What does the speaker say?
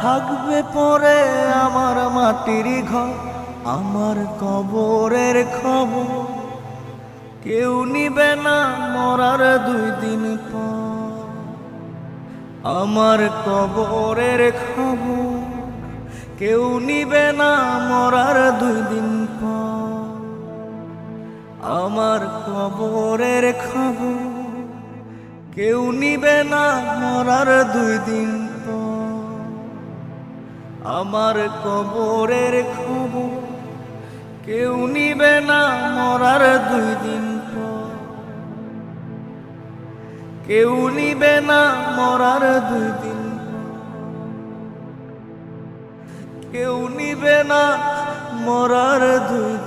থাকবে পরে আমার মাটির ঘর, আমার কবরের খবর কেউ নিবে না মরার 2 দিন পর। আমার কবরের খবর কেউ নিবে না মরার 2 দিন পর। আমার কবরের খবর কেউ নিবে না মরার 2 দিন পর। আমার কবরের খবর কেউ নিবে না মরার 2 দিন পর। কেউ নিবে না মরার 2 দিন পর। কেউ নিবে না মরার 2 দিন।